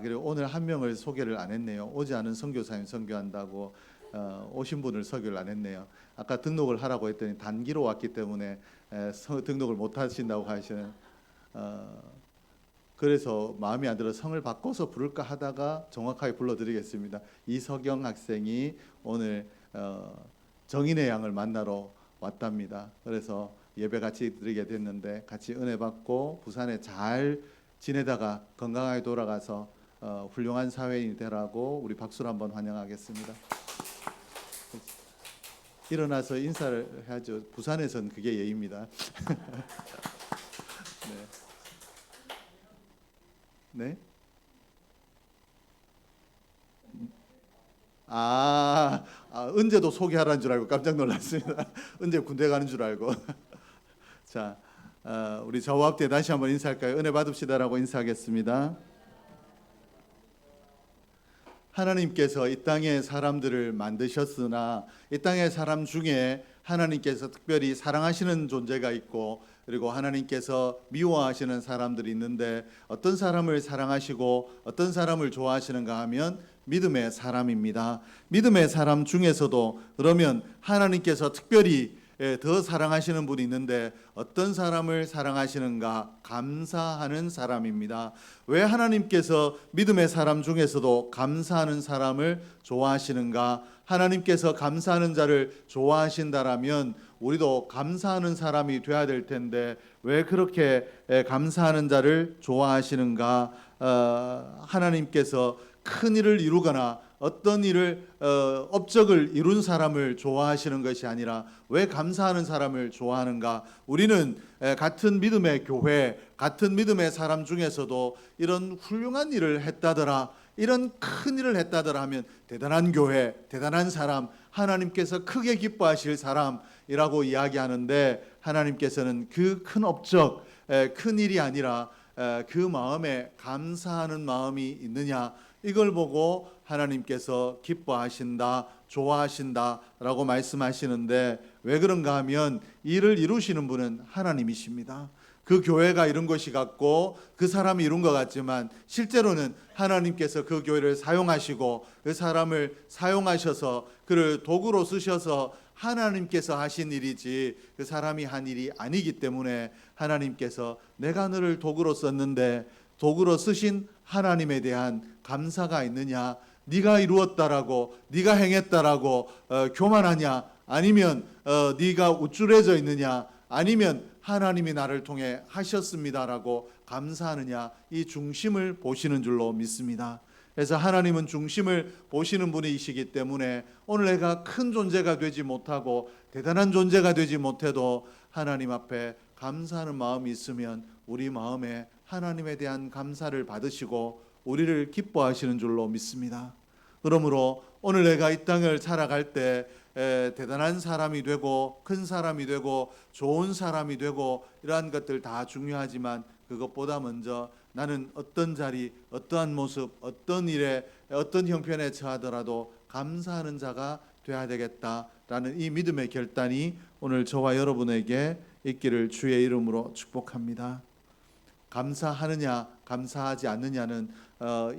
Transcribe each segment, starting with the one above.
그리고 오늘 한 명을 소개를 안 했네요. 오지 않은 선교사님 선교한다고 오신 분을 소개를 안 했네요. 아까 등록을 하라고 했더니 단기로 왔기 때문에 등록을 못 하신다고 하시는. 그래서 마음이 안 들어 성을 바꿔서 부를까 하다가 정확하게 불러드리겠습니다. 이석영 학생이 오늘 정인의 양을 만나러 왔답니다. 그래서 예배 같이 드리게 됐는데 같이 은혜 받고 부산에 잘 지내다가 건강하게 돌아가서 훌륭한 사회인이 되라고 우리 박수로 한번 환영하겠습니다. 일어나서 인사를 해야죠. 부산에서는 그게 예의입니다. 네. 네? 은재도 소개하라는 줄 알고 깜짝 놀랐습니다. 은재 군대 가는 줄 알고. 자, 우리 저와 앞뒤에 다시 한번 인사할까요? 은혜 받읍시다라고 인사하겠습니다. 하나님께서 이 땅의 사람들을 만드셨으나 이 땅의 사람 중에 하나님께서 특별히 사랑하시는 존재가 있고 그리고 하나님께서 미워하시는 사람들이 있는데 어떤 사람을 사랑하시고 어떤 사람을 좋아하시는가 하면 믿음의 사람입니다. 믿음의 사람 중에서도 그러면 하나님께서 특별히 더 사랑하시는 분이 있는데 어떤 사람을 사랑하시는가? 감사하는 사람입니다. 왜 하나님께서 믿음의 사람 중에서도 감사하는 사람을 좋아하시는가? 하나님께서 감사하는 자를 좋아하신다라면 우리도 감사하는 사람이 돼야 될 텐데 왜 그렇게 감사하는 자를 좋아하시는가? 하나님께서 큰 일을 이루거나 어떤 일을 업적을 이룬 사람을 좋아하시는 것이 아니라 왜 감사하는 사람을 좋아하는가? 우리는 같은 믿음의 교회, 같은 믿음의 사람 중에서도 이런 훌륭한 일을 했다더라, 이런 큰 일을 했다더라 하면 대단한 교회, 대단한 사람, 하나님께서 크게 기뻐하실 사람이라고 이야기하는데 하나님께서는 그 큰 업적, 큰 일이 아니라 그 마음에 감사하는 마음이 있느냐, 이걸 보고 하나님께서 기뻐하신다, 좋아하신다라고 말씀하시는데 왜 그런가 하면 일을 이루시는 분은 하나님이십니다. 그 교회가 이룬 것이 같고 그 사람이 이룬 것 같지만 실제로는 하나님께서 그 교회를 사용하시고 그 사람을 사용하셔서 그를 도구로 쓰셔서 하나님께서 하신 일이지 그 사람이 한 일이 아니기 때문에 하나님께서 내가 너를 도구로 썼는데 도구로 쓰신 하나님에 대한 감사가 있느냐, 네가 이루었다라고, 네가 행했다라고 교만하냐, 아니면 네가 우쭐해져 있느냐, 아니면 하나님이 나를 통해 하셨습니다라고 감사하느냐, 이 중심을 보시는 줄로 믿습니다. 그래서 하나님은 중심을 보시는 분이시기 때문에 오늘 내가 큰 존재가 되지 못하고 대단한 존재가 되지 못해도 하나님 앞에 감사하는 마음이 있으면 우리 마음에 하나님에 대한 감사를 받으시고 우리를 기뻐하시는 줄로 믿습니다. 그러므로 오늘 내가 이 땅을 살아갈 때 대단한 사람이 되고 큰 사람이 되고 좋은 사람이 되고 이러한 것들 다 중요하지만 그것보다 먼저 나는 어떤 자리, 어떠한 모습, 어떤 일에, 어떤 형편에 처하더라도 감사하는 자가 되어야 되겠다라는 이 믿음의 결단이 오늘 저와 여러분에게 있기를 주의 이름으로 축복합니다. 감사하느냐 감사하지 않느냐는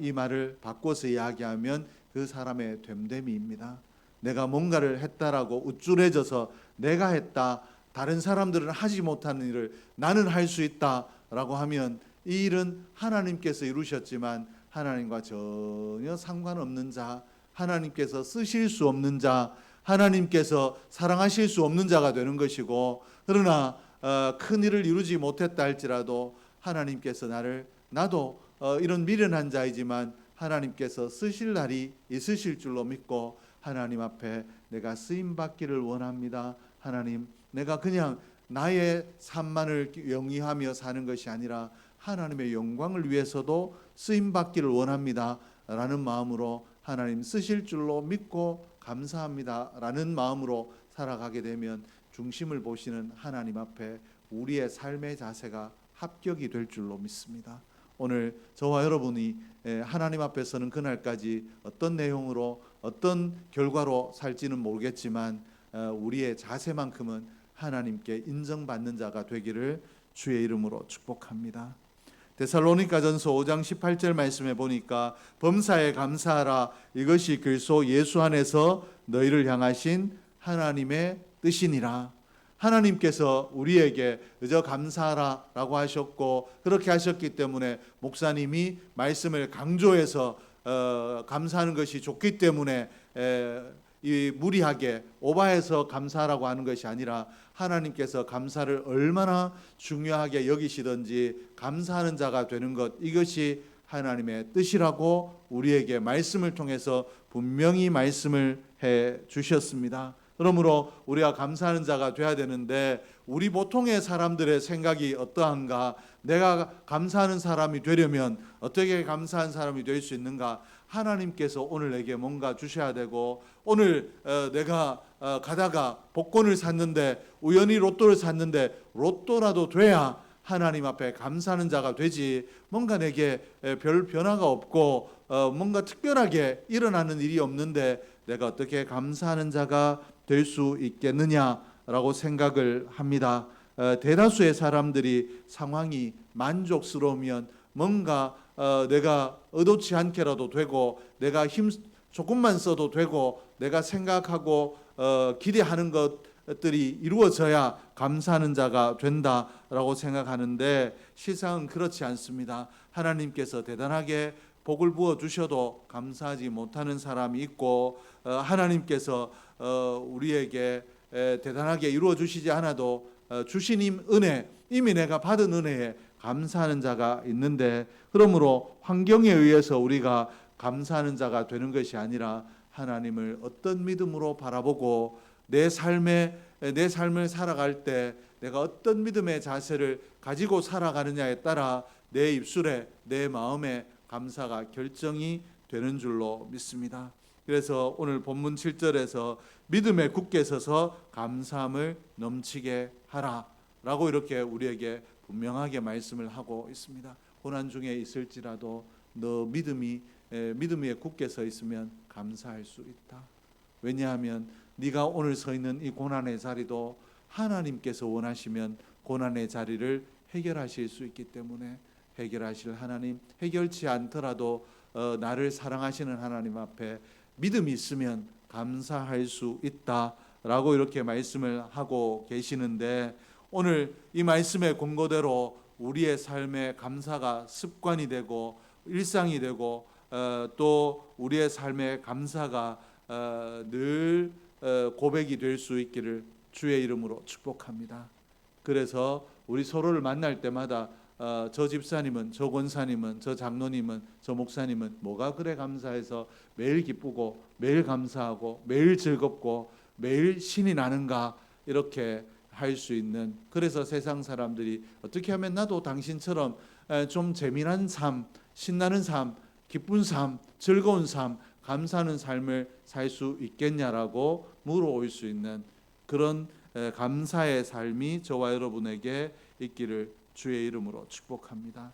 이 말을 바꿔서 이야기하면 그 사람의 됨됨이입니다. 내가 뭔가를 했다라고 우쭐해져서 내가 했다, 다른 사람들은 하지 못하는 일을 나는 할 수 있다라고 하면 이 일은 하나님께서 이루셨지만 하나님과 전혀 상관없는 자, 하나님께서 쓰실 수 없는 자, 하나님께서 사랑하실 수 없는 자가 되는 것이고, 그러나 큰 일을 이루지 못했다 할지라도 하나님께서 나도 이런 미련한 자이지만 하나님께서 쓰실 날이 있으실 줄로 믿고 하나님 앞에 내가 쓰임 받기를 원합니다. 하나님, 내가 그냥 나의 삶만을 영위하며 사는 것이 아니라 하나님의 영광을 위해서도 쓰임 받기를 원합니다 라는 마음으로 하나님 쓰실 줄로 믿고 감사합니다 라는 마음으로 살아가게 되면 중심을 보시는 하나님 앞에 우리의 삶의 자세가 합격이 될 줄로 믿습니다. 오늘 저와 여러분이 하나님 앞에 서는 그날까지 어떤 내용으로 어떤 결과로 살지는 모르겠지만 우리의 자세만큼은 하나님께 인정받는 자가 되기를 주의 이름으로 축복합니다. 데살로니가전서 5장 18절 말씀에 보니까 범사에 감사하라, 이것이 그리스도 예수 안에서 너희를 향하신 하나님의 뜻이니라. 하나님께서 우리에게 그저 감사하라라고 하셨고, 그렇게 하셨기 때문에 목사님이 말씀을 강조해서 감사하는 것이 좋기 때문에 이 무리하게 오바해서 감사하라고 하는 것이 아니라, 하나님께서 감사를 얼마나 중요하게 여기시든지 감사하는 자가 되는 것, 이것이 하나님의 뜻이라고 우리에게 말씀을 통해서 분명히 말씀을 해 주셨습니다. 그러므로 우리가 감사하는 자가 돼야 되는데, 우리 보통의 사람들의 생각이 어떠한가? 내가 감사하는 사람이 되려면 어떻게 감사한 사람이 될 수 있는가? 하나님께서 오늘 내게 뭔가 주셔야 되고, 오늘 내가 가다가 복권을 샀는데, 우연히 로또를 샀는데 로또라도 돼야 하나님 앞에 감사하는 자가 되지, 뭔가 내게 별 변화가 없고 뭔가 특별하게 일어나는 일이 없는데 내가 어떻게 감사하는 자가 될 수 있겠느냐라고 생각을 합니다. 대다수의 사람들이 상황이 만족스러우면 뭔가 내가 의도치 않게라도 되고, 내가 힘 조금만 써도 되고, 내가 생각하고 기대하는 것들이 이루어져야 감사하는 자가 된다라고 생각하는데, 실상은 그렇지 않습니다. 하나님께서 대단하게 복을 부어 주셔도 감사하지 못하는 사람이 있고, 하나님께서 우리에게 대단하게 이루어 주시지 않아도 주신 은혜, 이미 내가 받은 은혜에 감사하는 자가 있는데, 그러므로 환경에 의해서 우리가 감사하는 자가 되는 것이 아니라, 하나님을 어떤 믿음으로 바라보고 내 삶을 살아갈 때 내가 어떤 믿음의 자세를 가지고 살아가느냐에 따라 내 입술에, 내 마음에 감사가 결정이 되는 줄로 믿습니다. 그래서 오늘 본문 7절에서 믿음에 굳게 서서 감사함을 넘치게 하라 라고 이렇게 우리에게 분명하게 말씀을 하고 있습니다. 고난 중에 있을지라도 너 믿음이 믿음에 굳게 서 있으면 감사할 수 있다. 왜냐하면 네가 오늘 서 있는 이 고난의 자리도 하나님께서 원하시면 고난의 자리를 해결하실 수 있기 때문에, 해결하실 하나님, 해결치 않더라도 나를 사랑하시는 하나님 앞에 믿음이 있으면 감사할 수 있다라고 이렇게 말씀을 하고 계시는데, 오늘 이 말씀의 권고대로 우리의 삶에 감사가 습관이 되고 일상이 되고, 또 우리의 삶에 감사가 늘 고백이 될 수 있기를 주의 이름으로 축복합니다. 그래서 우리 서로를 만날 때마다 저 집사님은, 저 권사님은, 저 장로님은, 저 목사님은 뭐가 그래 감사해서 매일 기쁘고 매일 감사하고 매일 즐겁고 매일 신이 나는가, 이렇게 할 수 있는, 그래서 세상 사람들이 어떻게 하면 나도 당신처럼 좀 재미난 삶, 신나는 삶, 기쁜 삶, 즐거운 삶, 감사하는 삶을 살 수 있겠냐라고 물어올 수 있는 그런 감사의 삶이 저와 여러분에게 있기를 주의 이름으로 축복합니다.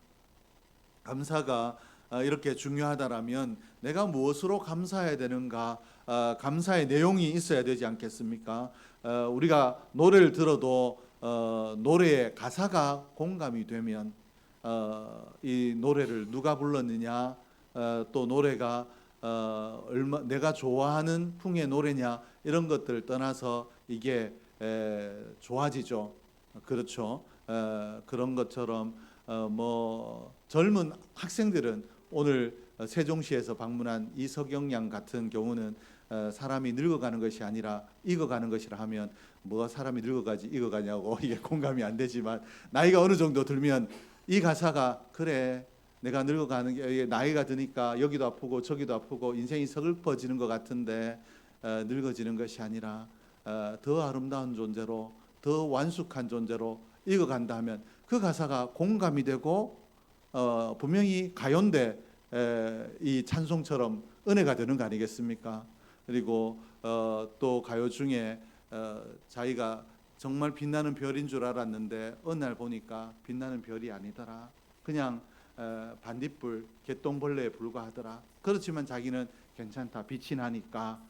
감사가 이렇게 중요하다라면 내가 무엇으로 감사해야 되는가, 감사의 내용이 있어야 되지 않겠습니까? 우리가 노래를 들어도 노래의 가사가 공감이 되면 이 노래를 누가 불렀느냐, 또 노래가 내가 좋아하는 풍의 노래냐, 이런 것들을 떠나서 이게 좋아지죠. 그렇죠. 그런 것처럼 뭐 젊은 학생들은 오늘 세종시에서 방문한 이석영 양 같은 경우는 사람이 늙어가는 것이 아니라 익어가는 것이라 하면, 뭐 사람이 늙어가지 익어가냐고 이게 공감이 안 되지만, 나이가 어느 정도 들면 이 가사가 그래 내가 늙어가는 게, 나이가 드니까 여기도 아프고 저기도 아프고 인생이 서글퍼지는 것 같은데 늙어지는 것이 아니라 더 아름다운 존재로, 더 완숙한 존재로 익어간다 하면 그 가사가 공감이 되고 분명히 가요인데 이 찬송처럼 은혜가 되는 거 아니겠습니까? 그리고 또 가요 중에 자기가 정말 빛나는 별인 줄 알았는데 어느 날 보니까 빛나는 별이 아니더라, 그냥 반딧불, 개똥벌레에 불과하더라. 그렇지만 자기는 괜찮다, 빛이 나니까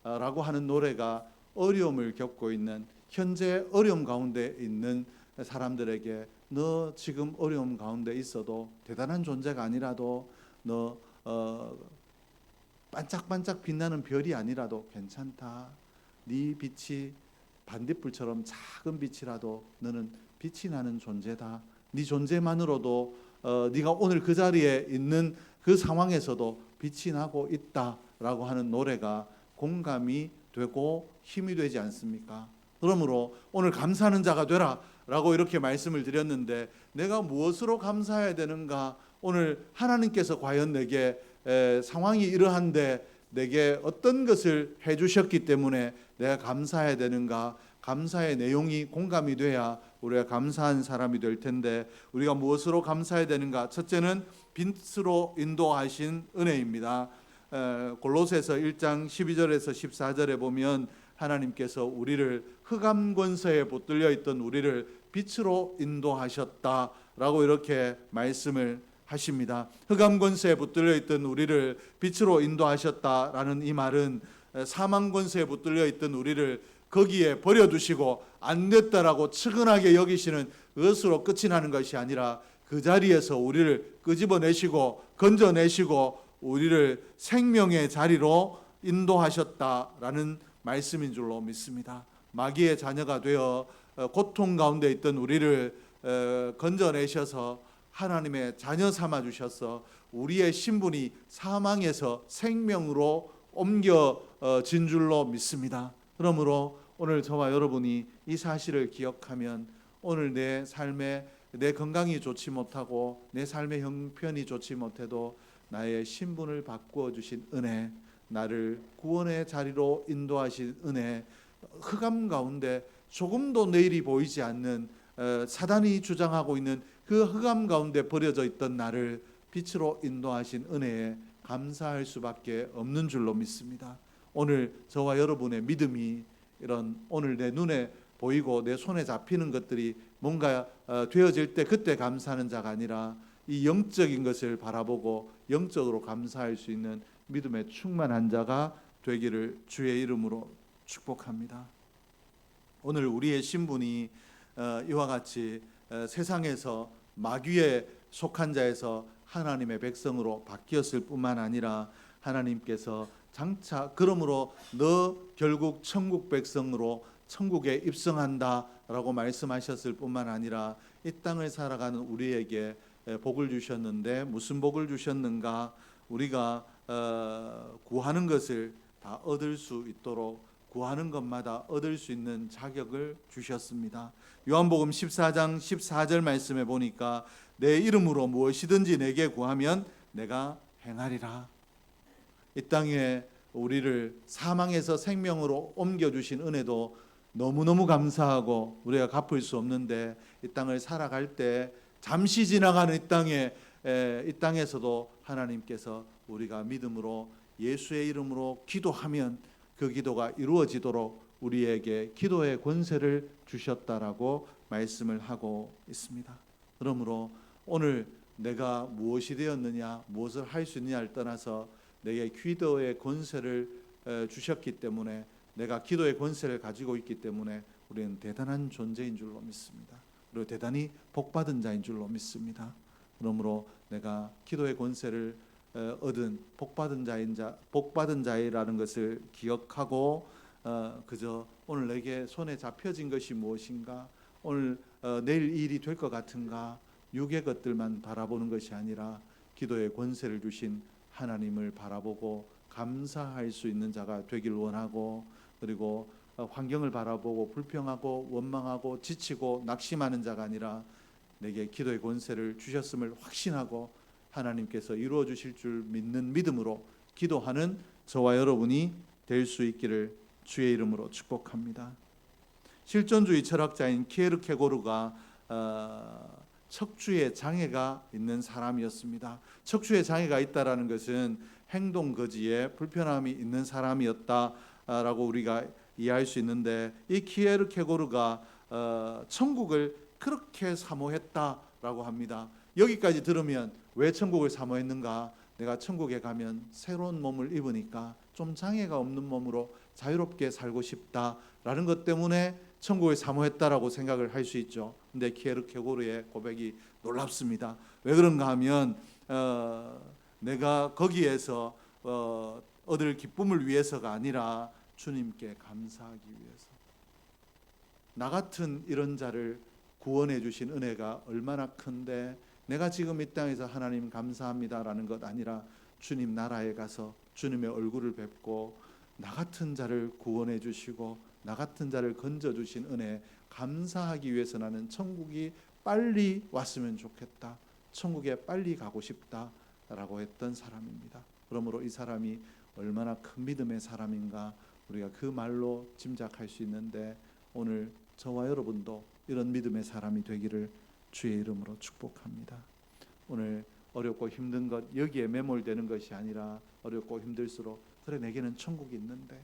라고 하는 노래가 어려움을 겪고 있는, 현재 어려움 가운데 있는 사람들에게 너 지금 어려움 가운데 있어도 대단한 존재가 아니라도 너 반짝반짝 빛나는 별이 아니라도 괜찮다. 네 빛이 반딧불처럼 작은 빛이라도 너는 빛이 나는 존재다. 네 존재만으로도 네가 오늘 그 자리에 있는 그 상황에서도 빛이 나고 있다라고 하는 노래가 공감이 되고 힘이 되지 않습니까? 그러므로 오늘 감사하는 자가 되라 라고 이렇게 말씀을 드렸는데, 내가 무엇으로 감사해야 되는가? 오늘 하나님께서 과연 내게 상황이 이러한데 내게 어떤 것을 해주셨기 때문에 내가 감사해야 되는가? 감사의 내용이 공감이 돼야 우리가 감사한 사람이 될 텐데, 우리가 무엇으로 감사해야 되는가? 첫째는 빛으로 인도하신 은혜입니다. 골로새서 1장 12절에서 14절에 보면 하나님께서 우리를 흑암 권세에 붙들려 있던 우리를 빛으로 인도하셨다라고 이렇게 말씀을 하십니다. 흑암 권세에 붙들려 있던 우리를 빛으로 인도하셨다라는 이 말은 사망 권세에 붙들려 있던 우리를 거기에 버려두시고 안 됐다라고 측은하게 여기시는 것으로 끝이 나는 것이 아니라, 그 자리에서 우리를 끄집어내시고 건져내시고 우리를 생명의 자리로 인도하셨다라는 말씀인 줄로 믿습니다. 마귀의 자녀가 되어 고통 가운데 있던 우리를 건져내셔서 하나님의 자녀 삼아 주셔서 우리의 신분이 사망에서 생명으로 옮겨진 줄로 믿습니다. 그러므로 오늘 저와 여러분이 이 사실을 기억하면 오늘 내 삶에 내 건강이 좋지 못하고 내 삶의 형편이 좋지 못해도 나의 신분을 바꾸어 주신 은혜, 나를 구원의 자리로 인도하신 은혜, 흑암 가운데 조금도 내일이 보이지 않는 사단이 주장하고 있는 그 흑암 가운데 버려져 있던 나를 빛으로 인도하신 은혜에 감사할 수밖에 없는 줄로 믿습니다. 오늘 저와 여러분의 믿음이 이런 오늘 내 눈에 보이고 내 손에 잡히는 것들이 뭔가 되어질 때 그때 감사하는 자가 아니라, 이 영적인 것을 바라보고 영적으로 감사할 수 있는 믿음의 충만한 자가 되기를 주의 이름으로 축복합니다. 오늘 우리의 신분이 이와 같이 세상에서 마귀에 속한 자에서 하나님의 백성으로 바뀌었을 뿐만 아니라, 하나님께서 장차 그러므로 너 결국 천국 백성으로 천국에 입성한다라고 말씀하셨을 뿐만 아니라, 이 땅을 살아가는 우리에게 복을 주셨는데 무슨 복을 주셨는가? 우리가 구하는 것을 다 얻을 수 있도록 구하는 것마다 얻을 수 있는 자격을 주셨습니다. 요한복음 14장 14절 말씀에 보니까 내 이름으로 무엇이든지 내게 구하면 내가 행하리라. 이 땅에 우리를 사망에서 생명으로 옮겨주신 은혜도 너무너무 감사하고 우리가 갚을 수 없는데, 이 땅을 살아갈 때 잠시 지나가는 이 땅에서도 하나님께서 우리가 믿음으로 예수의 이름으로 기도하면 그 기도가 이루어지도록 우리에게 기도의 권세를 주셨다라고 말씀을 하고 있습니다. 그러므로 오늘 내가 무엇이 되었느냐, 무엇을 할 수 있느냐를 떠나서 내게 기도의 권세를 주셨기 때문에, 내가 기도의 권세를 가지고 있기 때문에 우리는 대단한 존재인 줄로 믿습니다. 그리고 대단히 복받은 자인 줄로 믿습니다. 그러므로 내가 기도의 권세를 얻은 복받은 자이라는 것을 기억하고, 그저 오늘 내게 손에 잡혀진 것이 무엇인가, 오늘 내일 일이 될 것 같은가, 육의 것들만 바라보는 것이 아니라 기도의 권세를 주신 하나님을 바라보고 감사할 수 있는 자가 되길 원하고, 그리고 환경을 바라보고 불평하고 원망하고 지치고 낙심하는 자가 아니라 내게 기도의 권세를 주셨음을 확신하고 하나님께서 이루어 주실 줄 믿는 믿음으로 기도하는 저와 여러분이 될 수 있기를 주의 이름으로 축복합니다. 실존주의 철학자인 키에르케고르가 척추에 장애가 있는 사람이었습니다. 척추에 장애가 있다라는 것은 행동 거지에 불편함이 있는 사람이었다라고 우리가 이해할 수 있는데, 이 키에르케고르가 천국을 그렇게 사모했다라고 합니다. 여기까지 들으면 왜 천국을 사모했는가? 내가 천국에 가면 새로운 몸을 입으니까 좀 장애가 없는 몸으로 자유롭게 살고 싶다라는 것 때문에 천국을 사모했다라고 생각을 할 수 있죠. 근데 키에르케고르의 고백이 놀랍습니다. 왜 그런가 하면 내가 거기에서 얻을 기쁨을 위해서가 아니라 주님께 감사하기 위해서. 나 같은 이런 자를 구원해 주신 은혜가 얼마나 큰데 내가 지금 이 땅에서 하나님 감사합니다라는 것 아니라 주님 나라에 가서 주님의 얼굴을 뵙고 나 같은 자를 구원해 주시고 나 같은 자를 건져 주신 은혜 감사하기 위해서 나는 천국이 빨리 왔으면 좋겠다. 천국에 빨리 가고 싶다라고 했던 사람입니다. 그러므로 이 사람이 얼마나 큰 믿음의 사람인가 우리가 그 말로 짐작할 수 있는데 오늘 저와 여러분도 이런 믿음의 사람이 되기를 주의 이름으로 축복합니다. 오늘 어렵고 힘든 것 여기에 매몰되는 것이 아니라 어렵고 힘들수록 그래 내게는 천국이 있는데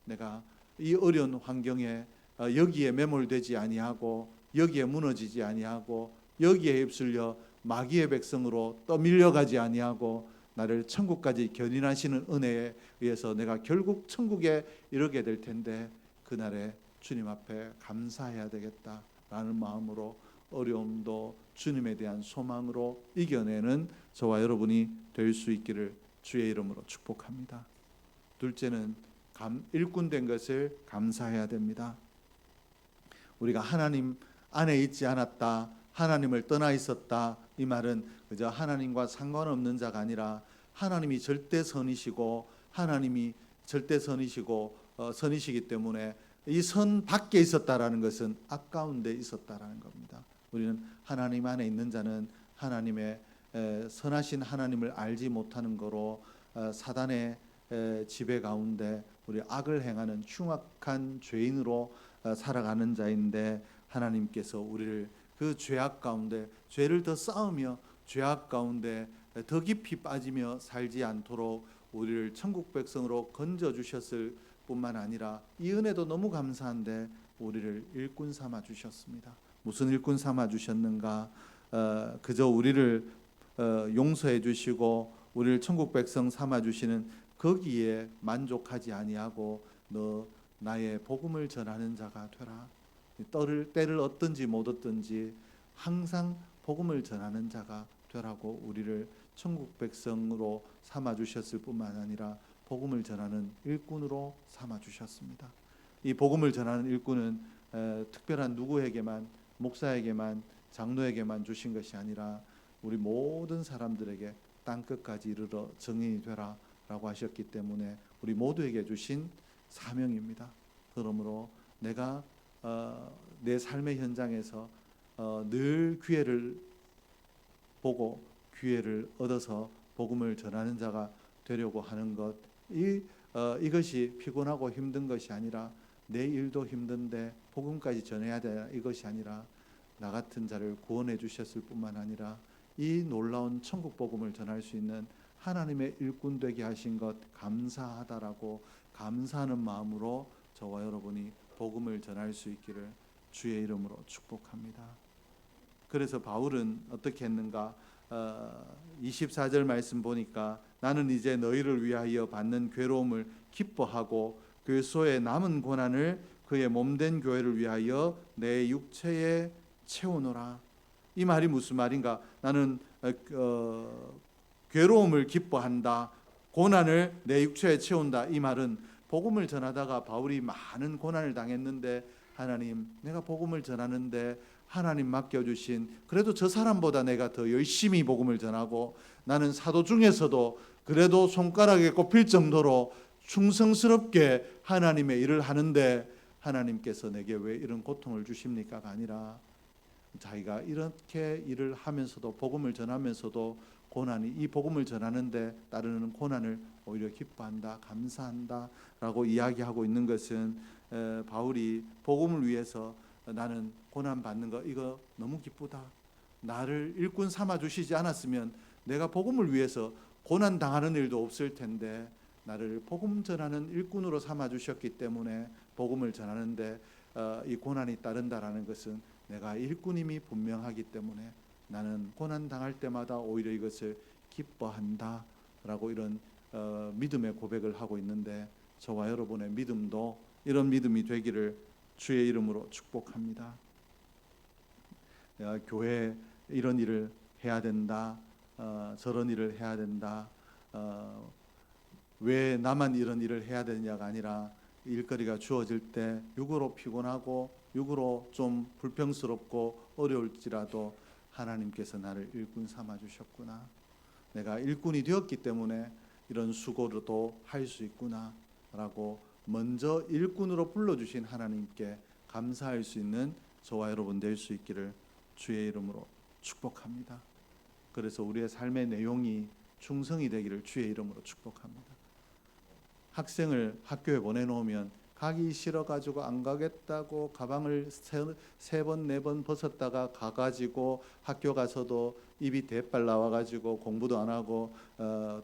내가 이 어려운 환경에 여기에 매몰되지 아니하고 여기에 무너지지 아니하고 여기에 휩쓸려 마귀의 백성으로 떠밀려가지 아니하고 나를 천국까지 견인하시는 은혜에 의해서 내가 결국 천국에 이르게 될 텐데 그날에 주님 앞에 감사해야 되겠다라는 마음으로 어려움도 주님에 대한 소망으로 이겨내는 저와 여러분이 될 수 있기를 주의 이름으로 축복합니다. 둘째는 일꾼된 것을 감사해야 됩니다. 우리가 하나님 안에 있지 않았다, 하나님을 떠나 있었다, 이 말은 그저 하나님과 상관없는 자가 아니라 하나님이 절대 선이시고 하나님이 절대 선이시고 선이시기 때문에 이 선 밖에 있었다라는 것은 아까운 데 있었다라는 겁니다. 우리는 하나님 안에 있는 자는 하나님의 선하신 하나님을 알지 못하는 거로 사단의 지배 가운데 우리 악을 행하는 흉악한 죄인으로 살아가는 자인데 하나님께서 우리를 그 죄악 가운데 죄를 더 쌓으며 죄악 가운데 더 깊이 빠지며 살지 않도록 우리를 천국 백성으로 건져 주셨을 뿐만 아니라 이 은혜도 너무 감사한데 우리를 일꾼 삼아 주셨습니다. 무슨 일꾼 삼아 주셨는가? 그저 우리를 용서해 주시고 우리를 천국 백성 삼아 주시는 거기에 만족하지 아니하고 너 나의 복음을 전하는 자가 되라. 때를 얻든지 못 얻든지 항상 복음을 전하는 자가 되라고 우리를 천국 백성으로 삼아 주셨을 뿐만 아니라 복음을 전하는 일꾼으로 삼아 주셨습니다. 이 복음을 전하는 일꾼은 특별한 누구에게만 목사에게만 장로에게만 주신 것이 아니라 우리 모든 사람들에게 땅 끝까지 이르러 증인이 되라 라고 하셨기 때문에 우리 모두에게 주신 사명입니다. 그러므로 내가 내 삶의 현장에서 늘 기회를 보고 기회를 얻어서 복음을 전하는 자가 되려고 하는 것, 이것이 피곤하고 힘든 것이 아니라 내 일도 힘든데 복음까지 전해야 되나 이것이 아니라 나 같은 자를 구원해 주셨을 뿐만 아니라 이 놀라운 천국 복음을 전할 수 있는 하나님의 일꾼 되게 하신 것 감사하다라고 감사하는 마음으로 저와 여러분이 복음을 전할 수 있기를 주의 이름으로 축복합니다. 그래서 바울은 어떻게 했는가? 24절 말씀 보니까 나는 이제 너희를 위하여 받는 괴로움을 기뻐하고 그리스도의 남은 고난을 그의 몸된 교회를 위하여 내 육체에 채우노라. 이 말이 무슨 말인가? 나는 괴로움을 기뻐한다. 고난을 내 육체에 채운다. 이 말은 복음을 전하다가 바울이 많은 고난을 당했는데 하나님 내가 복음을 전하는데 하나님 맡겨주신 그래도 저 사람보다 내가 더 열심히 복음을 전하고 나는 사도 중에서도 그래도 손가락에 꼽힐 정도로 충성스럽게 하나님의 일을 하는데 하나님께서 내게 왜 이런 고통을 주십니까가 아니라 자기가 이렇게 일을 하면서도 복음을 전하면서도 고난이 이 복음을 전하는데 따르는 고난을 오히려 기뻐한다, 감사한다 라고 이야기하고 있는 것은 바울이 복음을 위해서 나는 고난 받는 거 이거 너무 기쁘다. 나를 일꾼 삼아 주시지 않았으면 내가 복음을 위해서 고난 당하는 일도 없을 텐데 나를 복음 전하는 일꾼으로 삼아 주셨기 때문에 복음을 전하는데 이 고난이 따른다라는 것은 내가 일꾼임이 분명하기 때문에 나는 고난 당할 때마다 오히려 이것을 기뻐한다라고 이런 믿음의 고백을 하고 있는데 저와 여러분의 믿음도 이런 믿음이 되기를 주의 이름으로 축복합니다. 교회 이런 일을 해야 된다, 저런 일을 해야 된다, 왜 나만 이런 일을 해야 되느냐가 아니라 일거리가 주어질 때 육으로 피곤하고 육으로 좀 불평스럽고 어려울지라도 하나님께서 나를 일꾼 삼아 주셨구나, 내가 일꾼이 되었기 때문에 이런 수고로도 할 수 있구나 라고 먼저 일꾼으로 불러주신 하나님께 감사할 수 있는 저와 여러분 될 수 있기를 주의 이름으로 축복합니다. 그래서 우리의 삶의 내용이 충성이 되기를 주의 이름으로 축복합니다. 학생을 학교에 보내놓으면 가기 싫어가지고 안 가겠다고 가방을 세 번, 네 번 벗었다가 가가지고 학교 가서도 입이 대빨 나와가지고 공부도 안 하고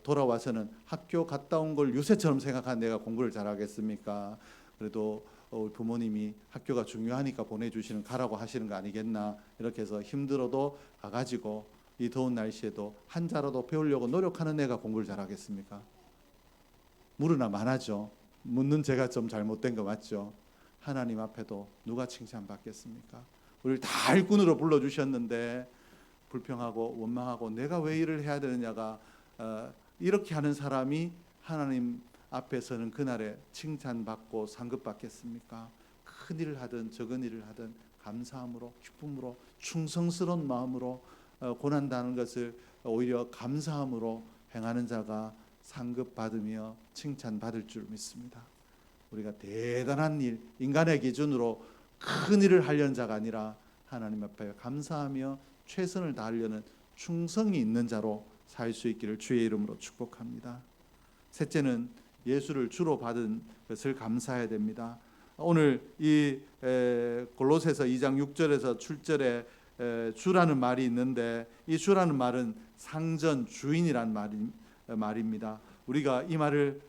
돌아와서는 학교 갔다 온 걸 유세처럼 생각한 내가 공부를 잘하겠습니까? 그래도 부모님이 학교가 중요하니까 보내주시는 가라고 하시는 거 아니겠나, 이렇게 해서 힘들어도 가가지고 이 더운 날씨에도 한자라도 배우려고 노력하는 애가 공부를 잘하겠습니까? 물으나 말하죠. 묻는 제가 좀 잘못된 거 맞죠? 하나님 앞에도 누가 칭찬받겠습니까? 우리를 다 일꾼으로 불러주셨는데 불평하고 원망하고 내가 왜 일을 해야 되느냐가 이렇게 하는 사람이 하나님 앞에서는 그날에 칭찬받고 상급받겠습니까? 큰 일을 하든 적은 일을 하든 감사함으로 기쁨으로 충성스러운 마음으로 고난당하는 것을 오히려 감사함으로 행하는 자가 상급받으며 칭찬받을 줄 믿습니다. 우리가 대단한 일, 인간의 기준으로 큰 일을 하려는 자가 아니라 하나님 앞에 감사하며 최선을 다하려는 충성이 있는 자로 살 수 있기를 주의 이름으로 축복합니다. 셋째는 예수를 주로 받은 것을 감사해야 됩니다. 오늘 이 골로새서 2장 6절에서 7절에 주라는 말이 있는데 이 주라는 말은 상전, 주인이란 말입니다. 우리가 이 말을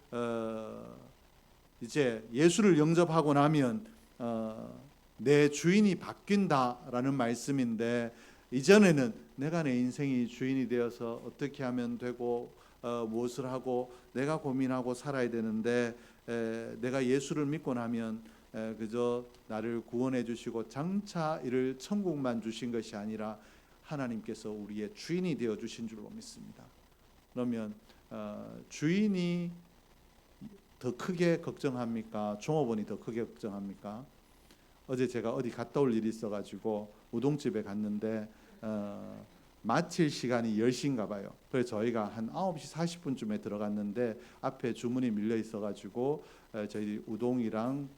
이제 예수를 영접하고 나면 내 주인이 바뀐다라는 말씀인데, 이전에는 내가 내 인생이 주인이 되어서 어떻게 하면 되고 무엇을 하고 내가 고민하고 살아야 되는데 내가 예수를 믿고 나면 그저 나를 구원해 주시고 장차 이를 천국만 주신 것이 아니라 하나님께서 우리의 주인이 되어 주신 줄로 믿습니다. 그러면 주인이 더 크게 걱정합니까? 종업원이 더 크게 걱정합니까? 어제 제가 어디 갔다 올 일이 있어가지고 우동집에 갔는데 마칠 시간이 10시인가 봐요. 그래서 저희가 한 9시 40분쯤에 들어갔는데 앞에 주문이 밀려 있어가지고 저희 우동이랑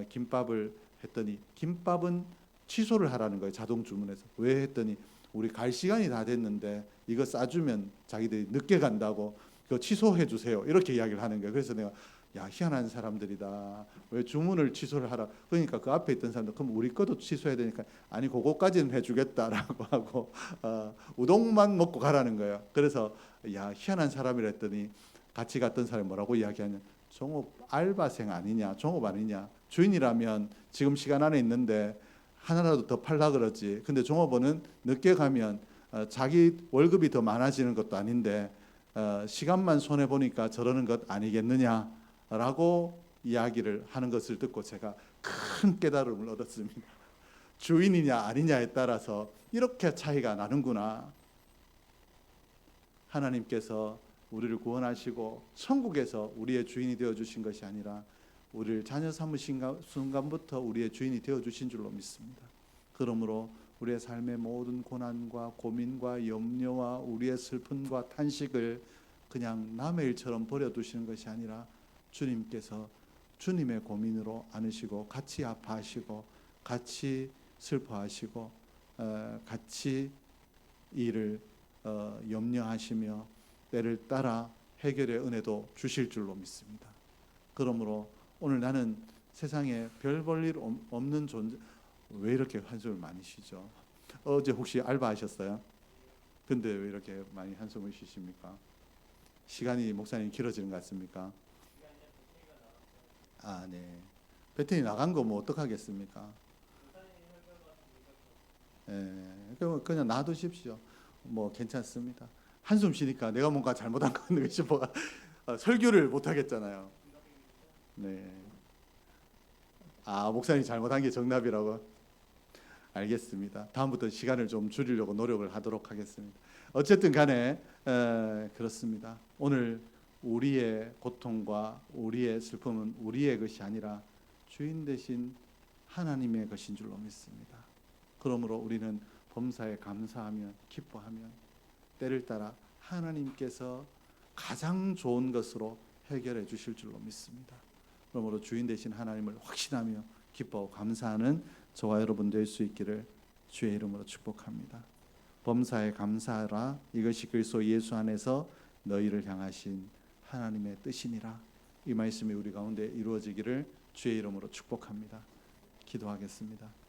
김밥을 했더니 김밥은 취소를 하라는 거예요. 자동 주문해서. 왜 했더니 우리 갈 시간이 다 됐는데 이거 싸주면 자기들이 늦게 간다고 그거 취소해 주세요, 이렇게 이야기를 하는 거예요. 그래서 내가 야, 희한한 사람들이다, 왜 주문을 취소를 하라. 그러니까 그 앞에 있던 사람들 그럼 우리 것도 취소해야 되니까 아니 그거까지는 해주겠다라고 하고 우동만 먹고 가라는 거예요. 그래서 야, 희한한 사람이라 했더니 같이 갔던 사람이 뭐라고 이야기하냐, 종업 알바생 아니냐, 종업 아니냐, 주인이라면 지금 시간 안에 있는데 하나라도 더 팔라 그러지. 근데 종업원은 늦게 가면 자기 월급이 더 많아지는 것도 아닌데 시간만 손해 보니까 저러는 것 아니겠느냐라고 이야기를 하는 것을 듣고 제가 큰 깨달음을 얻었습니다. 주인이냐 아니냐에 따라서 이렇게 차이가 나는구나. 하나님께서 우리를 구원하시고 천국에서 우리의 주인이 되어 주신 것이 아니라 우리를 자녀 삼으신 순간부터 우리의 주인이 되어 주신 줄로 믿습니다. 그러므로 우리의 삶의 모든 고난과 고민과 염려와 우리의 슬픔과 탄식을 그냥 남의 일처럼 버려두시는 것이 아니라 주님께서 주님의 고민으로 안으시고 같이 아파하시고 같이 슬퍼하시고 같이 이를 염려하시며 때를 따라 해결의 은혜도 주실 줄로 믿습니다. 그러므로 오늘 나는 세상에 별 볼 일 없는 존재. 왜 이렇게 한숨을 많이 쉬죠? 어제 혹시 알바하셨어요? 근데 왜 이렇게 많이 한숨을 쉬십니까? 시간이 목사님 길어지는 것 같습니까? 아, 네. 베텐이 나간 거 뭐 어떡하겠습니까? 그냥 놔두십시오. 뭐 괜찮습니다. 한숨 쉬니까 내가 뭔가 잘못한 거 같은데 싶어가 설교를 못 하겠잖아요. 네. 목사님 잘못한 게 정답이라고. 알겠습니다. 다음부터 시간을 좀 줄이려고 노력을 하도록 하겠습니다. 어쨌든 간에 그렇습니다. 오늘 우리의 고통과 우리의 슬픔은 우리의 것이 아니라 주인 되신 하나님의 것인 줄로 믿습니다. 그러므로 우리는 범사에 감사하며 기뻐하며 때를 따라 하나님께서 가장 좋은 것으로 해결해 주실 줄로 믿습니다. 그러므로 주인 되신 하나님을 확신하며 기뻐하고 감사하는 저와 여러분 될 수 있기를 주의 이름으로 축복합니다. 범사에 감사하라. 이것이 그리스도 예수 안에서 너희를 향하신 하나님의 뜻이니라. 이 말씀이 우리 가운데 이루어지기를 주의 이름으로 축복합니다. 기도하겠습니다.